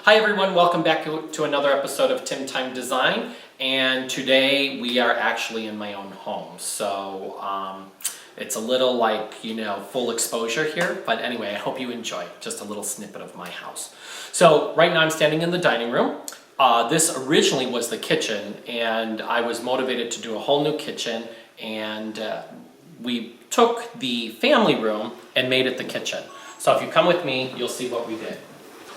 Hi everyone, welcome back to another episode of Tim Time Design, and today we are actually in my own home. So it's a little like, full exposure here, but anyway, I hope you enjoy just a little snippet of my house. So right now I'm standing in the dining room. This originally was the kitchen, and I was motivated to do a whole new kitchen, and we took the family room and made it the kitchen. So if you come with me, you'll see what we did.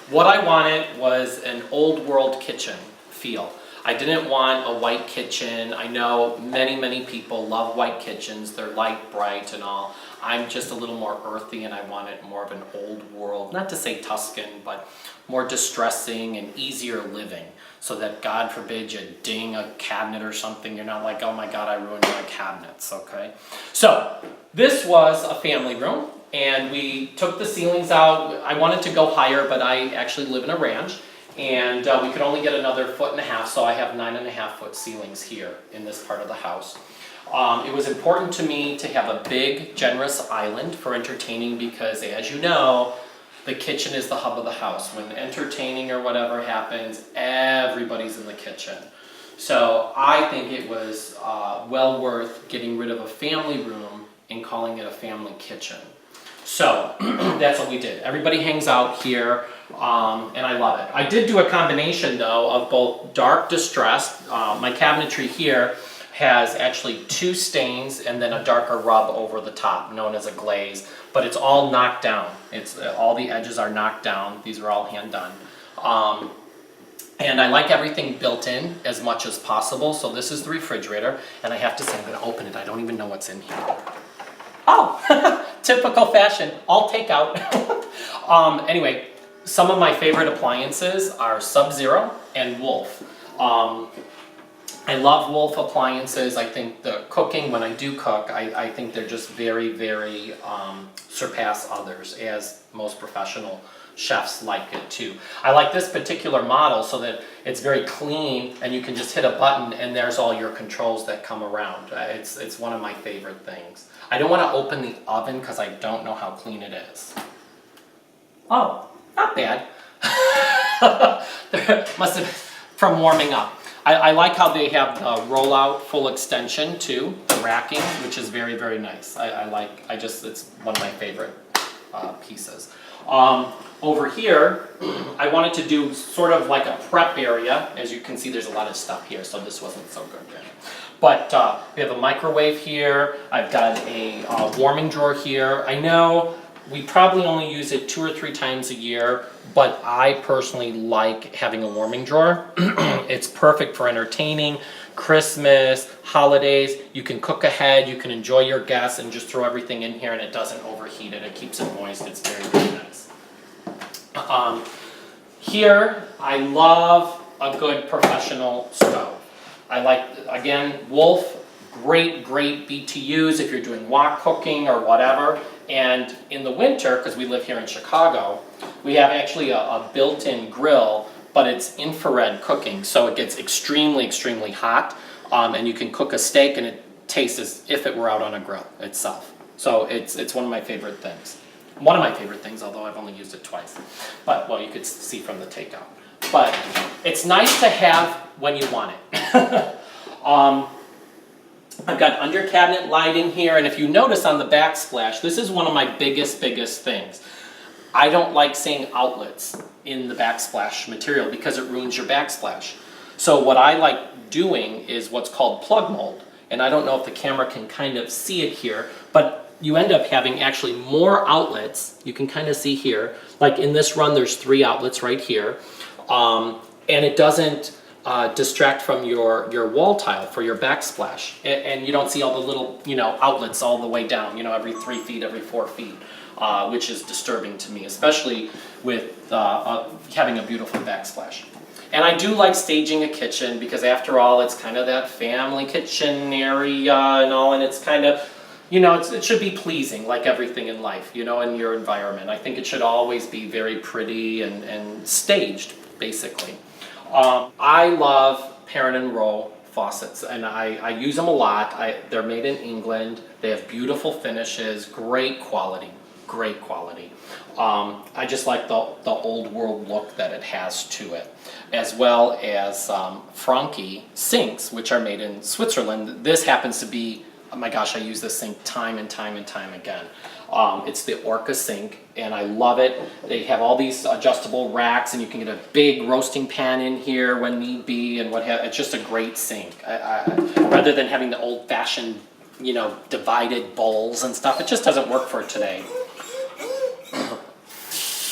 What I wanted was an old world kitchen feel. I didn't want a white kitchen. I know many people love white kitchens. They're light, bright, and all. I'm just a little more earthy, and I wanted more of an old world, not to say Tuscan, but more distressing and easier living, so that God forbid you ding a cabinet or something, you're not like, oh my God, I ruined my cabinets, okay? So this was a family room, and we took the ceilings out. I wanted to go higher, but I actually live in a ranch, and we could only get another 1.5 feet, so I have 9.5 foot ceilings here in this part of the house. It was important to me to have a big, generous island for entertaining because, as you know, the kitchen is the hub of the house. When entertaining or whatever happens, everybody's in the kitchen. So I think it was well worth getting rid of a family room and calling it a family kitchen. So that's what we did. Everybody hangs out here, and I love it. I did do a combination, though, of both dark distressed. My cabinetry here has actually 2 stains and then a darker rub over the top, known as a glaze. But it's all knocked down. All the edges are knocked down. These are all hand done. And I like everything built in as much as possible. So this is the refrigerator, and I have to say, I'm going to open it. I don't even know what's in here. Oh, typical fashion, all takeout. Anyway, some of my favorite appliances are Sub-Zero and Wolf. I love Wolf appliances. I think the cooking, when I do cook, I think they're just very surpass others, as most professional chefs like it too. I like this particular model so that it's very clean, and you can just hit a button and there's all your controls that come around. It's one of my favorite things. I don't want to open the oven because I don't know how clean it is. Oh, not bad. Must have been from warming up. I like how they have the roll-out full extension too, the racking, which is very nice. It's one of my favorite pieces. Over here, I wanted to do sort of like a prep area. As you can see, there's a lot of stuff here, so this wasn't so good. But we have a microwave here. I've got a warming drawer here. I know we probably only use it 2 or 3 times a year, but I personally like having a warming drawer. It's perfect for entertaining, Christmas, holidays. You can cook ahead, you can enjoy your guests, and just throw everything in here, and it doesn't overheat it. It keeps it moist. It's very nice. Here, I love a good professional stove. I like, again, Wolf, great BTUs if you're doing wok cooking or whatever. And in the winter, because we live here in Chicago, we have actually a built-in grill, but it's infrared cooking, so it gets extremely hot, and you can cook a steak and it tastes as if it were out on a grill itself. So it's one of my favorite things. One of my favorite things, although I've only used it twice. But, well, you could see from the takeout. But it's nice to have when you want it. I've got under cabinet lighting here, and if you notice on the backsplash, this is one of my biggest things. I don't like seeing outlets in the backsplash material because it ruins your backsplash. So what I like doing is what's called plug mold, and I don't know if the camera can kind of see it here, but you end up having actually more outlets. You can kind of see here, like in this run there's 3 outlets right here, and it doesn't distract from your wall tile for your backsplash, and you don't see all the little outlets all the way down, every 3 feet, every 4 feet, which is disturbing to me, especially with having a beautiful backsplash. And I do like staging a kitchen because, after all, it's kind of that family kitchen area and all, and it's kind of, it should be pleasing, like everything in life, in your environment. I think it should always be very pretty and staged, basically. I love Perrin & Rowe faucets, and I use them a lot. They're made in England. They have beautiful finishes, great quality. great quality. I just like the old world look that it has to it, as well as Franke sinks, which are made in Switzerland. This happens to be, oh my gosh, I use this sink time and time and time again. It's the Orca sink, and I love it. They have all these adjustable racks, and you can get a big roasting pan in here when need be, and what have. It's just a great sink. Rather than having the old-fashioned, you know, divided bowls and stuff, it just doesn't work for today.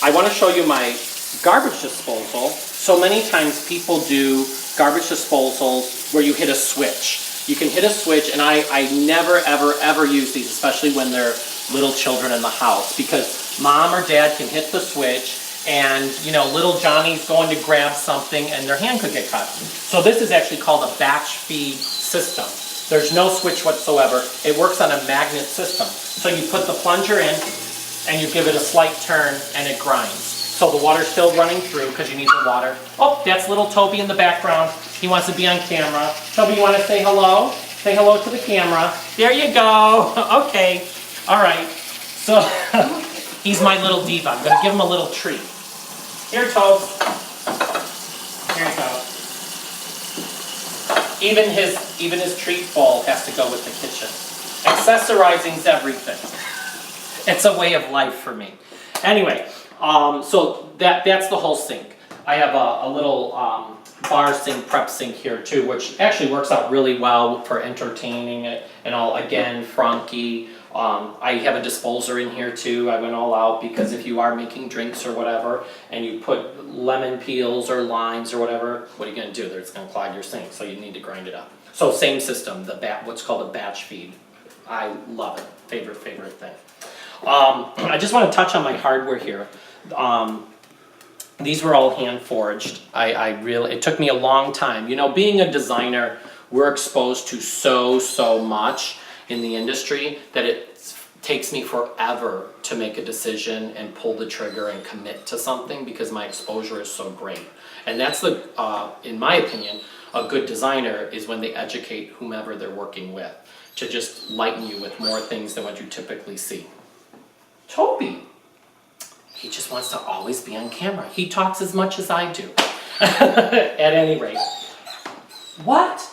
I want to show you my garbage disposal. So many times people do garbage disposals where you hit a switch. You can hit a switch, and I never, ever, ever use these, especially when they're little children in the house, because mom or dad can hit the switch, and you know, little Johnny's going to grab something and their hand could get cut. So this is actually called a batch feed system. There's no switch whatsoever. It works on a magnet system. So you put the plunger in, and you give it a slight turn, and it grinds. So the water's still running through because you need the water. Oh, that's little Toby in the background. He wants to be on camera. Toby, you want to say hello? Say hello to the camera. There you go. Okay. All right. So he's my little diva. I'm going to give him a little treat. Here, Tobes. Here you go. Even his treat bowl has to go with the kitchen. Accessorizing's everything. It's a way of life for me. Anyway, so that's the whole sink. I have a little bar sink, prep sink here too, which actually works out really well for entertaining it and all. Again, Franke. I have a disposer in here too. I went all out because if you are making drinks or whatever and you put lemon peels or limes or whatever, what are you going to do? It's going to clog your sink, so you need to grind it up. So same system, what's called a batch feed. I love it. Favorite thing. I just want to touch on my hardware here. These were all hand forged. It took me a long time. You know, being a designer, we're exposed to so much in the industry that it takes me forever to make a decision and pull the trigger and commit to something because my exposure is so great. And that's in my opinion, a good designer is when they educate whomever they're working with to just lighten you with more things than what you typically see. Toby, he just wants to always be on camera. He talks as much as I do. At any rate. What?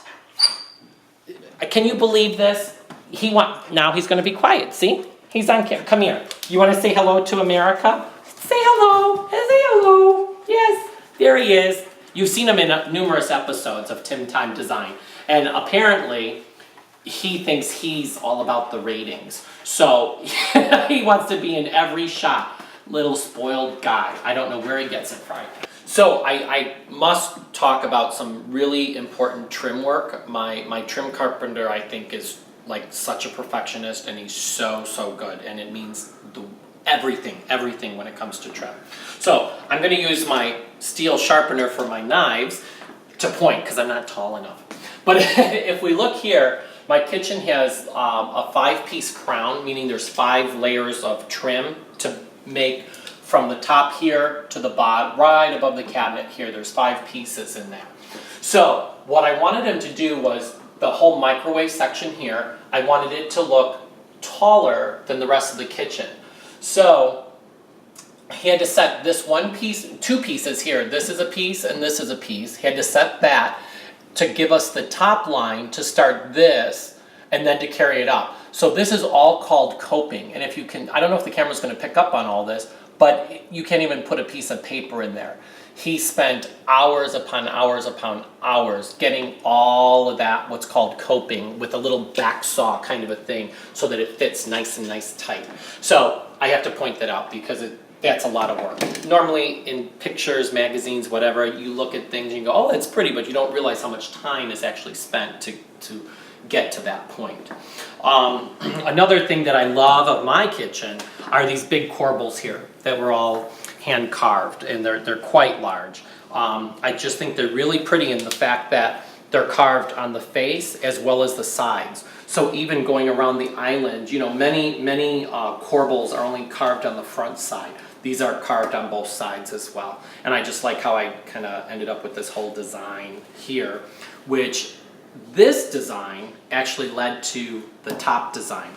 Can you believe this? Now he's going to be quiet, see? He's on camera. Come here. You want to say hello to America? Say hello. Say hello. Yes. There he is. You've seen him in numerous episodes of Tim Time Design. And apparently, he thinks he's all about the ratings. So he wants to be in every shot. Little spoiled guy. I don't know where he gets it from. So I must talk about some really important trim work. My trim carpenter, I think, is like such a perfectionist, and he's so good, and it means everything when it comes to trim. So I'm going to use my steel sharpener for my knives to point because I'm not tall enough. But if we look here, my kitchen has a 5-piece crown, meaning there's 5 layers of trim to make from the top here to the bottom, right above the cabinet here. There's 5 pieces in there. So what I wanted him to do was the whole microwave section here, I wanted it to look taller than the rest of the kitchen. So he had to set this 2 pieces here. This is a piece and this is a piece. He had to set that to give us the top line to start this and then to carry it up. So this is all called coping. And if you can, I don't know if the camera's going to pick up on all this, but you can't even put a piece of paper in there. He spent hours upon hours getting all of that, what's called coping, with a little back saw kind of a thing so that it fits nice tight. So I have to point that out because that's a lot of work. Normally in pictures, magazines, whatever, you look at things and you go, oh, that's pretty, but you don't realize how much time is actually spent to get to that point. Another thing that I love of my kitchen are these big corbels here that were all hand carved, and they're quite large. I just think they're really pretty in the fact that they're carved on the face as well as the sides. So even going around the island, you know, many corbels are only carved on the front side. These are carved on both sides as well. And I just like how I kind of ended up with this whole design here, which this design actually led to the top design.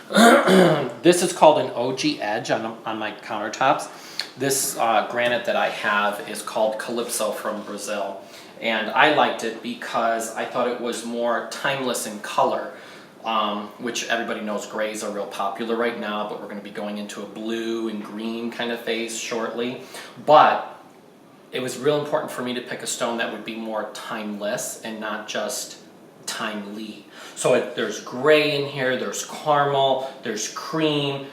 This is called an OG Edge on my countertops. This granite that I have is called Calypso from Brazil. And I liked it because I thought it was more timeless in color, which everybody knows grays are real popular right now, but we're going to be going into a blue and green kind of phase shortly. But it was real important for me to pick a stone that would be more timeless and not just timely. So there's gray in here, there's caramel, there's cream.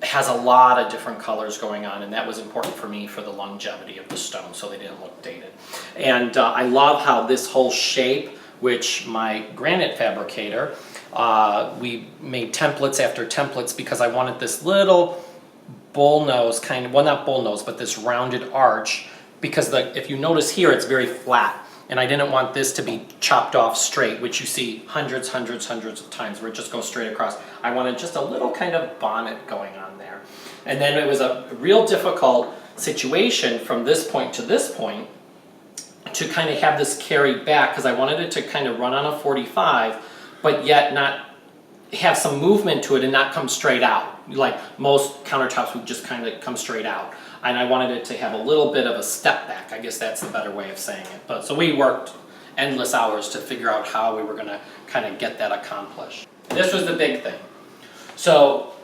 It has a lot of different colors going on, and that was important for me for the longevity of the stone, so they didn't look dated. And I love how this whole shape, which my granite fabricator, we made templates after templates because I wanted this little bull nose kind of, well, not bull nose, but this rounded arch, because if you notice here, it's very flat. And I didn't want this to be chopped off straight, which you see hundreds of times where it just goes straight across. I wanted just a little kind of bonnet going on there. And then it was a real difficult situation from this point to this point to kind of have this carried back, because I wanted it to kind of run on a 45, but yet not have some movement to it and not come straight out. Like most countertops would just kind of come straight out. And I wanted it to have a little bit of a step back. I guess that's the better way of saying it. But so we worked endless hours to figure out how we were going to kind of get that accomplished. This was the big thing. So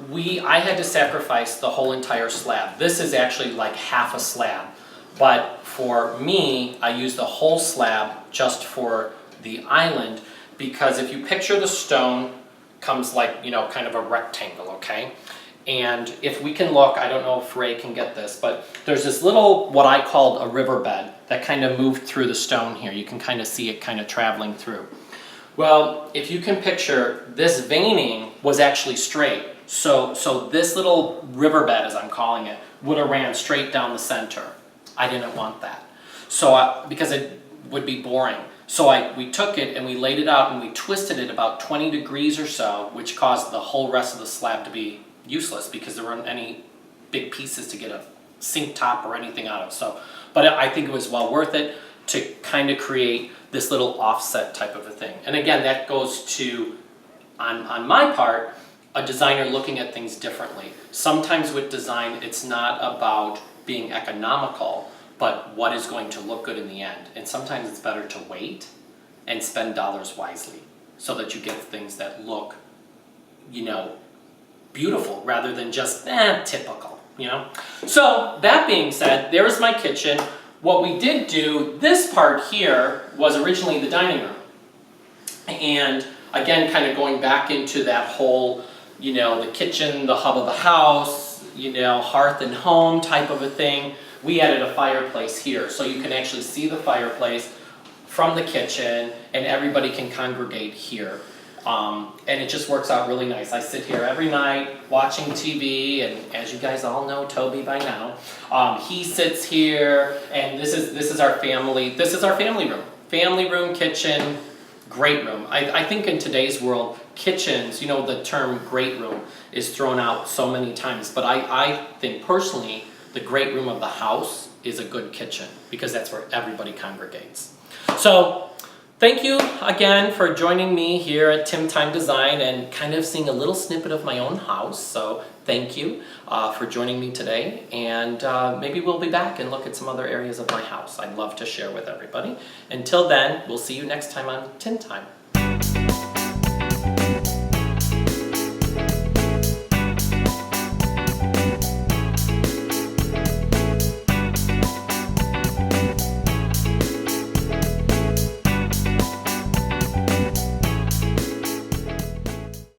I had to sacrifice the whole entire slab. This is actually like half a slab. But for me, I used the whole slab just for the island, because if you picture the stone comes like, you know, kind of a rectangle, okay? And if we can look, I don't know if Ray can get this, but there's this little, what I called a riverbed that kind of moved through the stone here. You can kind of see it kind of traveling through. Well, if you can picture, this veining was actually straight. So this little riverbed, as I'm calling it, would have ran straight down the center. I didn't want that. So because it would be boring. So we took it and we laid it out and we twisted it about 20 degrees or so, which caused the whole rest of the slab to be useless because there weren't any big pieces to get a sink top or anything out of. So, but I think it was well worth it to kind of create this little offset type of a thing. And again, that goes to, on my part, a designer looking at things differently. Sometimes with design, it's not about being economical, but what is going to look good in the end. And sometimes it's better to wait and spend dollars wisely so that you get things that look, you know, beautiful rather than just typical, you know. So that being said, there's my kitchen. What we did do, this part here was originally the dining room. And again, kind of going back into that whole, you know, the kitchen, the hub of the house, you know, hearth and home type of a thing. We added a fireplace here, so you can actually see the fireplace from the kitchen and everybody can congregate here. And it just works out really nice. I sit here every night watching TV, and as you guys all know Toby by now, he sits here, and this is our family. This is our family room. Family room, kitchen, great room. I think in today's world, kitchens, you know, the term great room is thrown out so many times, but I think personally, the great room of the house is a good kitchen because that's where everybody congregates. So, thank you again for joining me here at Tim Time Design and kind of seeing a little snippet of my own house. So thank you for joining me today, and maybe we'll be back and look at some other areas of my house. I'd love to share with everybody. Until then, we'll see you next time on Tin Time.